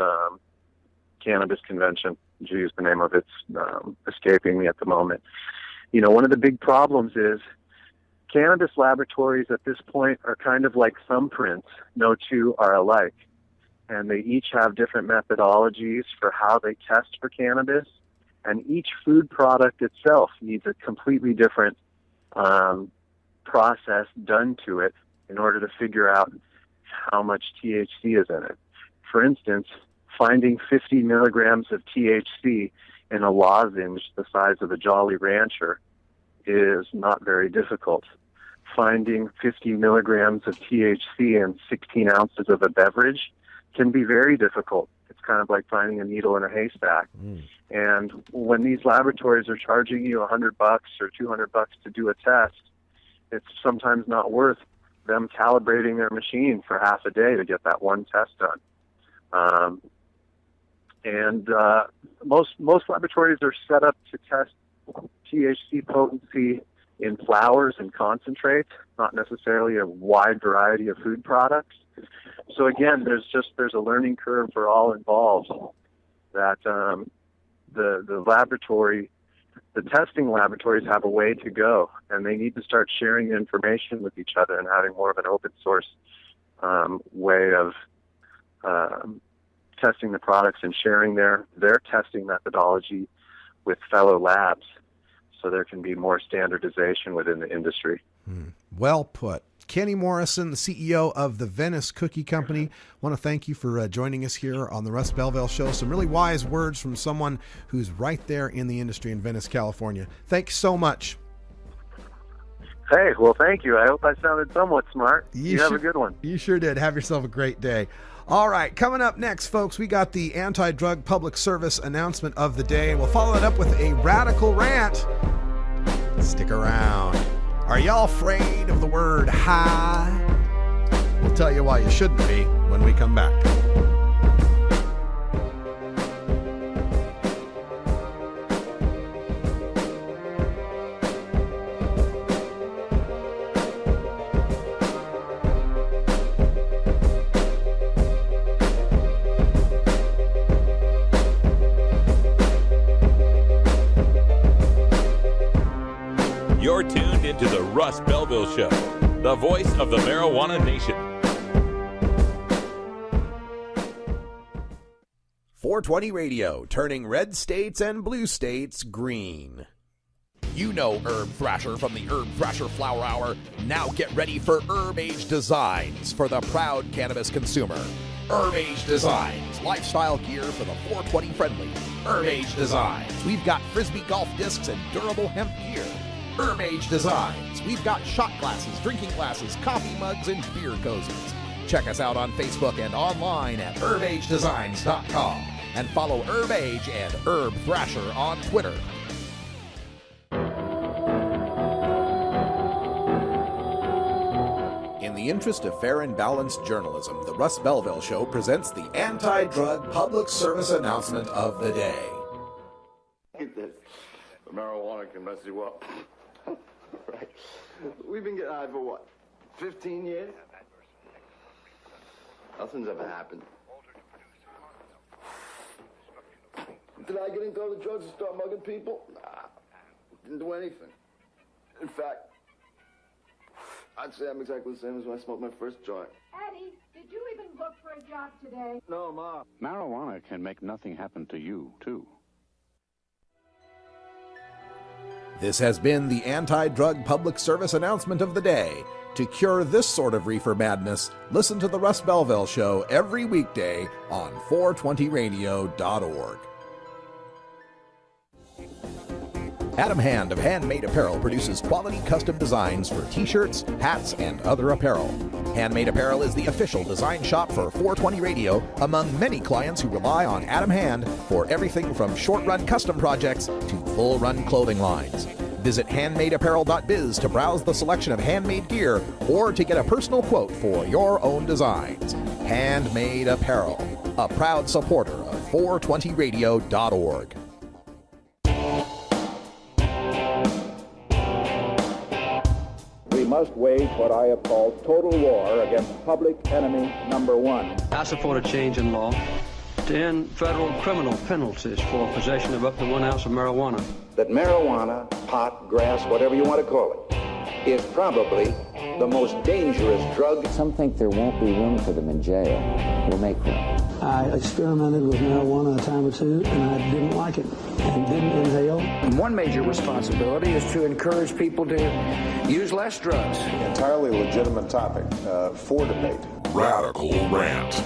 cannabis convention, geez, the name of it's escaping me at the moment. One of the big problems is cannabis laboratories at this point are kind of like thumbprints. No two are alike. And they each have different methodologies for how they test for cannabis. And each food product itself needs a completely different process done to it in order to figure out how much THC is in it. For instance, finding 50 milligrams of THC in a lozenge the size of a Jolly Rancher is not very difficult. Finding 50 milligrams of THC in 16 ounces of a beverage can be very difficult. It's kind of like finding a needle in a haystack. And when these laboratories are charging you $100 or $200 to do a test, it's sometimes not worth them calibrating their machine for half a day to get that one test done. Most laboratories are set up to test THC potency in flowers and concentrates, not necessarily a wide variety of food products. So again, there's a learning curve for all involved. That the testing laboratories have a way to go, and they need to start sharing information with each other and having more of an open source way of testing the products and sharing their testing methodology with fellow labs, so there can be more standardization within the industry. Well put. Kenny Morrison, the CEO of the Venice Cookie Company, want to thank you for joining us here on the Russ Belville Show. Some really wise words from someone who's right there in the industry in Venice, California. Thanks so much. Hey, well, thank you. I hope I sounded somewhat smart. You have a good one. You sure did. Have yourself a great day. All right, coming up next, folks, we got the anti-drug public service announcement of the day, and we'll follow it up with a radical rant. Stick around. Are y'all afraid of the word high? We'll tell you why you shouldn't be when we come back. You're tuned into the Russ Belville Show, the voice of the marijuana nation. 420 Radio, turning red states and blue states green. You know Herb Thrasher from the Herb Thrasher Flower Hour. Now get ready for Herb Age Designs for the proud cannabis consumer. Herb Age Designs, lifestyle gear for the 420 friendly. Herb Age Designs, we've got Frisbee golf discs and durable hemp gear. Herb Age Designs, we've got shot glasses, drinking glasses, coffee mugs, and beer cozies. Check us out on Facebook and online at herbagedesigns.com. And follow Herb Age and Herb Thrasher on Twitter. In the interest of fair and balanced journalism, the Russ Belville Show presents the anti-drug public service announcement of the day. Marijuana can mess you up. Right. We've been getting high for what, 15 years? Nothing's ever happened. Did I get into other drugs and start mugging people? Nah, didn't do anything. In fact, I'd say I'm exactly the same as when I smoked my first joint. Eddie, did you even look for a job today? No, Ma. Marijuana can make nothing happen to you, too. This has been the anti-drug public service announcement of the day. To cure this sort of reefer madness, listen to the Russ Belville Show every weekday on 420radio.org. Adam Hand of Handmade Apparel produces quality custom designs for t-shirts, hats, and other apparel. Handmade Apparel is the official design shop for 420 Radio among many clients who rely on Adam Hand for everything from short-run custom projects to full-run clothing lines. Visit handmadeapparel.biz to browse the selection of handmade gear or to get a personal quote for your own designs. Handmade Apparel, a proud supporter of 420radio.org. We must wage what I have called total war against public enemy number one. I support a change in law to end federal criminal penalties for possession of up to 1 ounce of marijuana. That marijuana, pot, grass, whatever you want to call it, is probably the most dangerous drug. Some think there won't be room for them in jail. We'll make room. I experimented with marijuana a time or two, and I didn't like it and didn't inhale. One major responsibility is to encourage people to use less drugs. Entirely legitimate topic for debate. Radical Rant.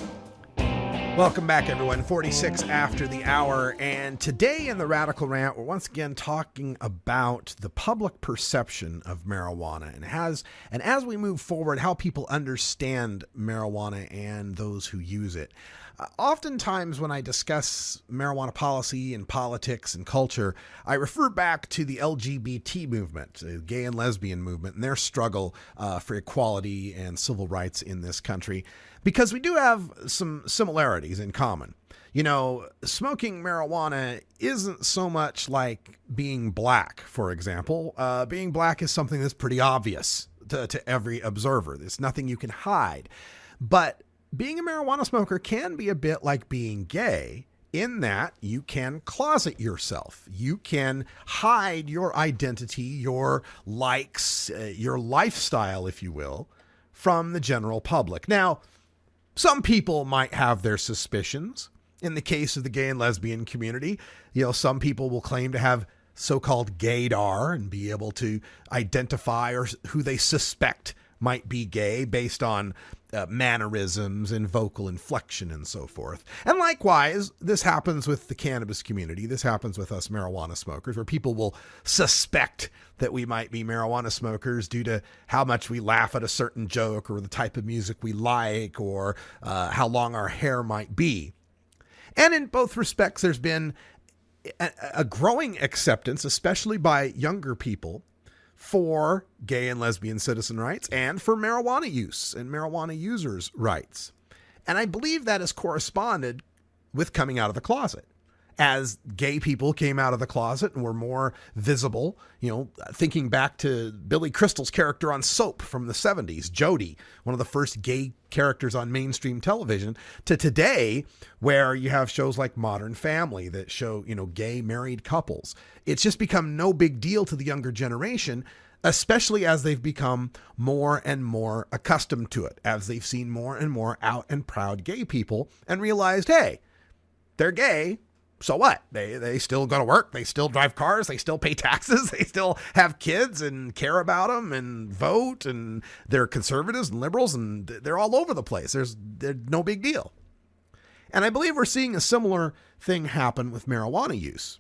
Welcome back, everyone. 46 after the hour, and today in the Radical Rant, we're once again talking about the public perception of marijuana and as we move forward, how people understand marijuana and those who use it. Oftentimes when I discuss marijuana policy and politics and culture, I refer back to the LGBT movement, the gay and lesbian movement, and their struggle for equality and civil rights in this country, because we do have some similarities in common. You know, smoking marijuana isn't so much like being black, for example. Being black is something that's pretty obvious to every observer. There's nothing you can hide. But being a marijuana smoker can be a bit like being gay in that you can closet yourself. You can hide your identity, your likes, your lifestyle, if you will, from the general public. Now, some people might have their suspicions. In the case of the gay and lesbian community, some people will claim to have so-called gaydar and be able to identify or who they suspect might be gay based on mannerisms and vocal inflection and so forth. And likewise, this happens with the cannabis community. This happens with us marijuana smokers, where people will suspect that we might be marijuana smokers due to how much we laugh at a certain joke or the type of music we like or how long our hair might be. And in both respects, there's been a growing acceptance, especially by younger people, for gay and lesbian citizen rights and for marijuana use and marijuana users' rights. And I believe that has corresponded with coming out of the closet. As gay people came out of the closet and were more visible, thinking back to Billy Crystal's character on Soap from the 70s, Jody, one of the first gay characters on mainstream television, to today, where you have shows like Modern Family that show, gay married couples. It's just become no big deal to the younger generation, especially as they've become more and more accustomed to it, as they've seen more and more out and proud gay people and realized, hey, they're gay. So what? They still go to work. They still drive cars. They still pay taxes. They still have kids and care about them and vote. And they're conservatives and liberals and they're all over the place. They're no big deal. And I believe we're seeing a similar thing happen with marijuana use.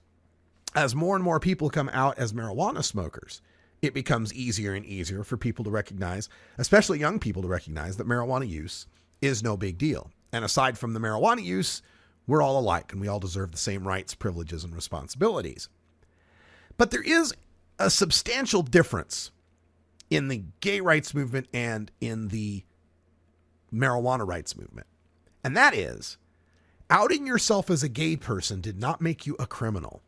As more and more people come out as marijuana smokers, it becomes easier and easier for people to recognize, especially young people to recognize, that marijuana use is no big deal. And aside from the marijuana use, we're all alike and we all deserve the same rights, privileges, and responsibilities. But there is a substantial difference in the gay rights movement and in the marijuana rights movement. And that is, outing yourself as a gay person did not make you a criminal.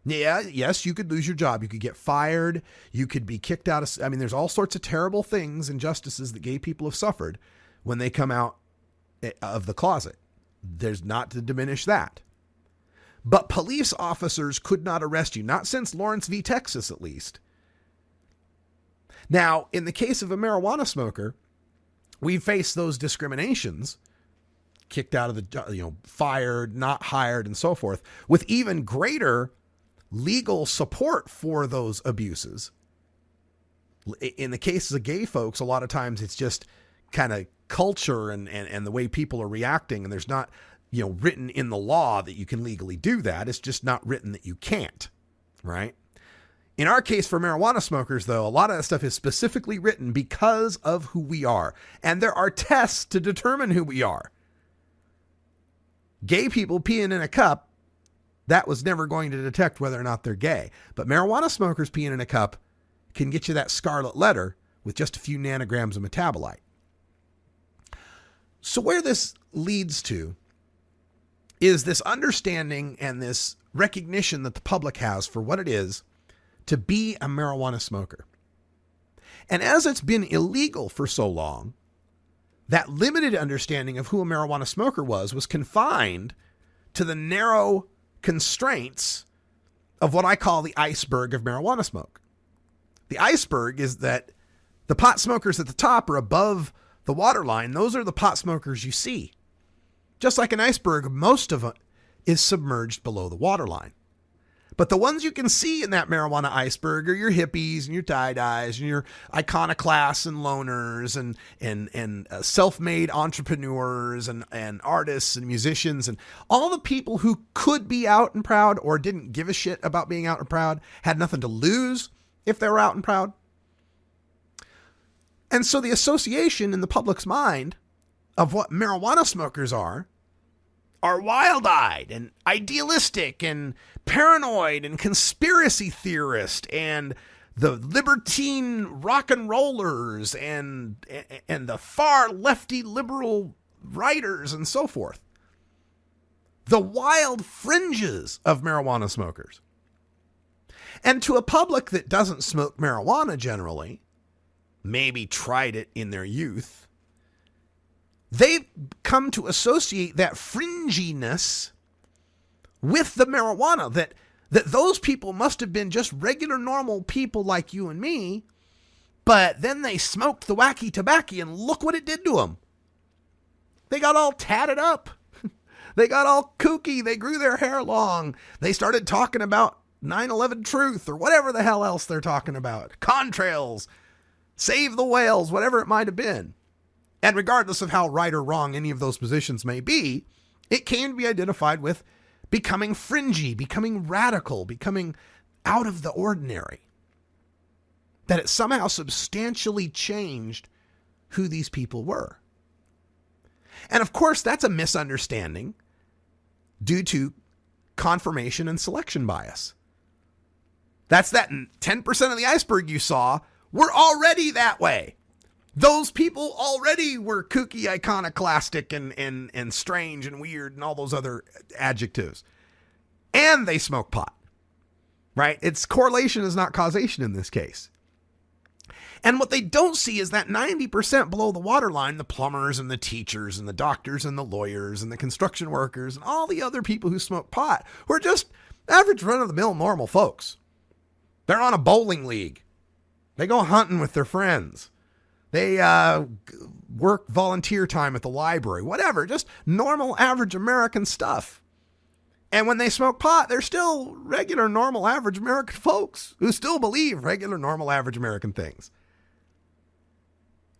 Yeah, yes, you could lose your job. You could get fired. You could be kicked out of... I mean, there's all sorts of terrible things, injustices that gay people have suffered when they come out of the closet. There's not to diminish that. But police officers could not arrest you, not since Lawrence v. Texas, at least. Now, in the case of a marijuana smoker, we face those discriminations, kicked out of the, fired, not hired, and so forth, with even greater legal support for those abuses. In the cases of gay folks, a lot of times it's just kind of culture and the way people are reacting, and there's not, written in the law that you can legally do that. It's just not written that you can't, right? In our case for marijuana smokers, though, a lot of that stuff is specifically written because of who we are, and there are tests to determine who we are. Gay people peeing in a cup, that was never going to detect whether or not they're gay. But marijuana smokers peeing in a cup can get you that scarlet letter with just a few nanograms of metabolite. So where this leads to is this understanding and this recognition that the public has for what it is to be a marijuana smoker. And as it's been illegal for so long, that limited understanding of who a marijuana smoker was confined to the narrow constraints of what I call the iceberg of marijuana smoke. The iceberg is that the pot smokers at the top are above the waterline. Those are the pot smokers you see. Just like an iceberg, most of it is submerged below the waterline. But the ones you can see in that marijuana iceberg are your hippies and your tie-dyes and your iconoclasts and loners and self-made entrepreneurs and artists and musicians and all the people who could be out and proud or didn't give a shit about being out and proud, had nothing to lose if they were out and proud. And so the association in the public's mind of what marijuana smokers are wild-eyed and idealistic and paranoid and conspiracy theorist and the libertine rock and rollers and the far lefty liberal writers and so forth. The wild fringes of marijuana smokers. And to a public that doesn't smoke marijuana generally, maybe tried it in their youth, they've come to associate that fringiness with the marijuana, that those people must have been just regular normal people like you and me, but then they smoked the wacky tobacco and look what it did to them. They got all tatted up. They got all kooky. They grew their hair long. They started talking about 9/11 truth or whatever the hell else they're talking about. Contrails, save the whales, whatever it might have been. And regardless of how right or wrong any of those positions may be, it can be identified with becoming fringy, becoming radical, becoming out of the ordinary. That it somehow substantially changed who these people were. And of course, that's a misunderstanding due to confirmation and selection bias. That's that 10% of the iceberg you saw were already that way. Those people already were kooky, iconoclastic, and strange and weird and all those other adjectives. And they smoke pot, right? It's correlation is not causation in this case. And what they don't see is that 90% below the waterline, the plumbers and the teachers and the doctors and the lawyers and the construction workers and all the other people who smoke pot, who are just average run-of-the-mill normal folks. They're on a bowling league. They go hunting with their friends. They work volunteer time at the library, whatever, just normal, average American stuff. And when they smoke pot, they're still regular, normal, average American folks who still believe regular, normal, average American things.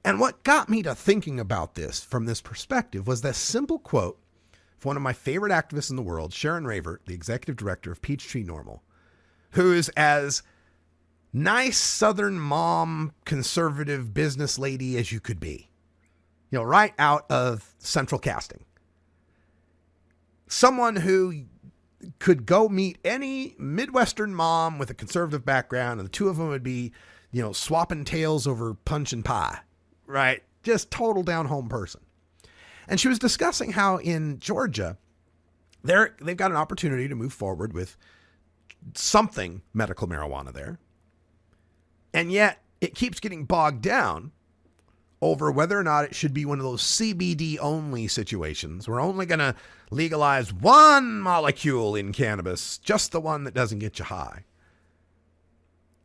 And what got me to thinking about this from this perspective was that simple quote from one of my favorite activists in the world, Sharon Ravert, the executive director of Peachtree Normal, who is as nice Southern mom, conservative business lady as you could be. Right out of Central Casting. Someone who could go meet any Midwestern mom with a conservative background, and the two of them would be swapping tails over punch and pie, right? Just total down-home person. And she was discussing how in Georgia, they've got an opportunity to move forward with something medical marijuana there. And yet it keeps getting bogged down over whether or not it should be one of those CBD only situations. We're only going to legalize one molecule in cannabis, just the one that doesn't get you high.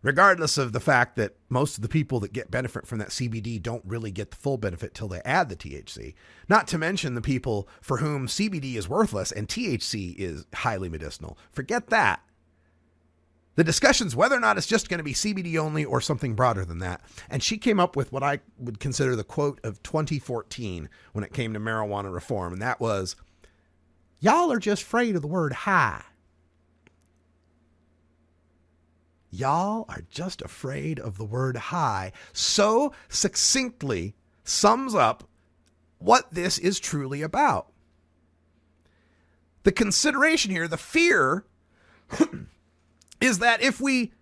Regardless of the fact that most of the people that get benefit from that CBD don't really get the full benefit till they add the THC. Not to mention the people for whom CBD is worthless and THC is highly medicinal. Forget that. The discussion's whether or not it's just going to be CBD only or something broader than that. And she came up with what I would consider the quote of 2014 when it came to marijuana reform. And that was, y'all are just afraid of the word high. Y'all are just afraid of the word high. So succinctly sums up what this is truly about. The consideration here, the fear, is that if we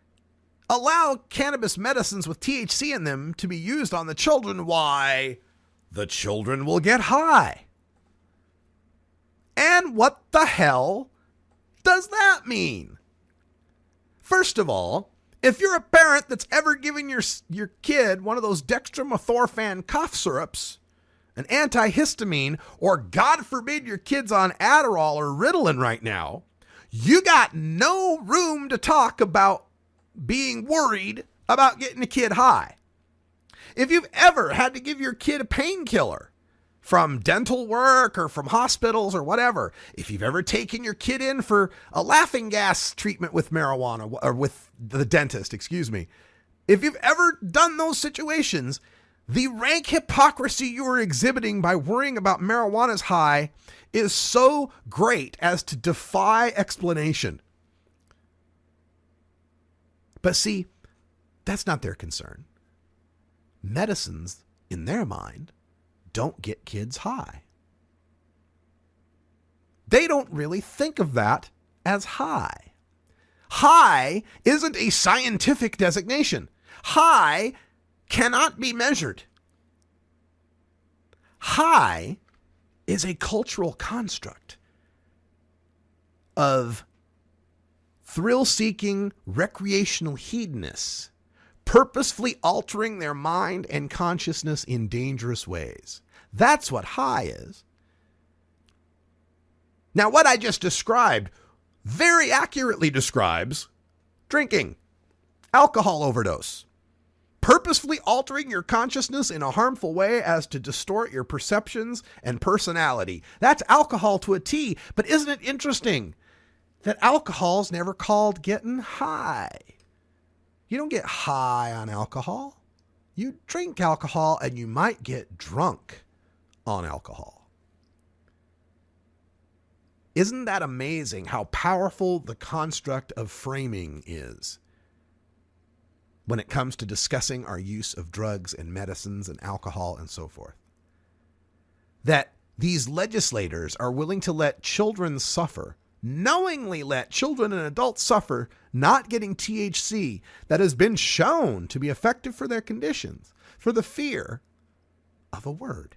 allow cannabis medicines with THC in them to be used on the children, why, the children will get high. And what the hell does that mean? First of all, if you're a parent that's ever given your kid one of those dextromethorphan cough syrups, an antihistamine, or God forbid your kid's on Adderall or Ritalin right now, you got no room to talk about being worried about getting a kid high. If you've ever had to give your kid a painkiller from dental work or from hospitals or whatever, if you've ever taken your kid in for a laughing gas treatment with marijuana or with the dentist, if you've ever done those situations, the rank hypocrisy you are exhibiting by worrying about marijuana's high is so great as to defy explanation. But see, that's not their concern. Medicines, in their mind, don't get kids high. They don't really think of that as high. High isn't a scientific designation. High cannot be measured. High is a cultural construct of thrill-seeking recreational hedonists purposefully altering their mind and consciousness in dangerous ways. That's what high is. Now, what I just described very accurately describes drinking, alcohol overdose. Purposefully altering your consciousness in a harmful way as to distort your perceptions and personality. That's alcohol to a T. But isn't it interesting that alcohol's never called getting high? You don't get high on alcohol. You drink alcohol and you might get drunk on alcohol. Isn't that amazing how powerful the construct of framing is when it comes to discussing our use of drugs and medicines and alcohol and so forth? That these legislators are willing to let children suffer, knowingly let children and adults suffer, not getting THC that has been shown to be effective for their conditions, for the fear of a word.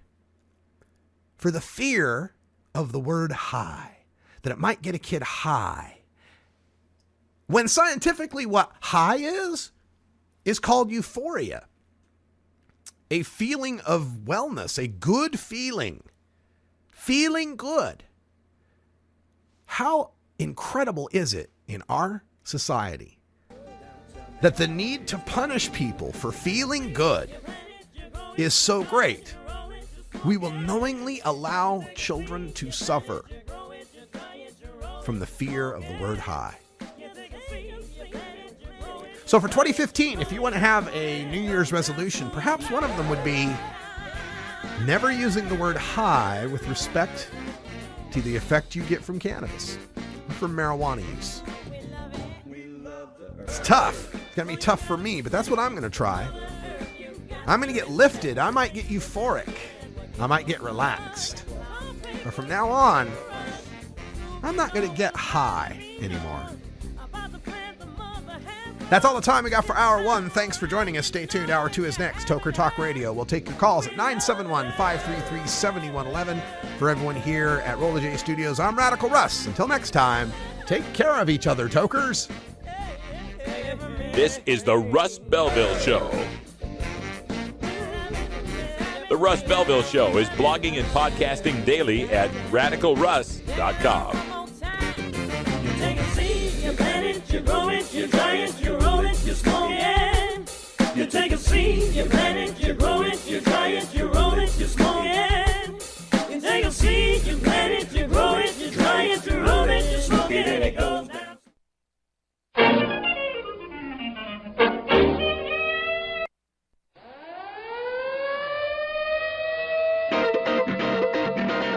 For the fear of the word high, that it might get a kid high. When scientifically what high is called euphoria. A feeling of wellness, a good feeling. Feeling good. How incredible is it in our society that the need to punish people for feeling good is so great? We will knowingly allow children to suffer from the fear of the word high. So for 2015, if you want to have a New Year's resolution, perhaps one of them would be never using the word high with respect to the effect you get from cannabis, or from marijuana use. It's tough. It's going to be tough for me, but that's what I'm going to try. I'm going to get lifted. I might get euphoric. I might get relaxed. But from now on, I'm not going to get high anymore. That's all the time we got for Hour 1. Thanks for joining us. Stay tuned. Hour 2 is next. Toker Talk Radio. We'll take your calls at 971-533-7111. For everyone here at Roller J Studios, I'm Radical Russ. Until next time, take care of each other, Tokers. This is the Russ Belville Show. The Russ Belville Show is blogging and podcasting daily at radicalruss.com. You take a seed, you plant it, you grow it, you dry it, you roll it, you smoke it. You take a seed, you plant it, you grow it, you dry it, you roll it, you smoke it. You take a seed.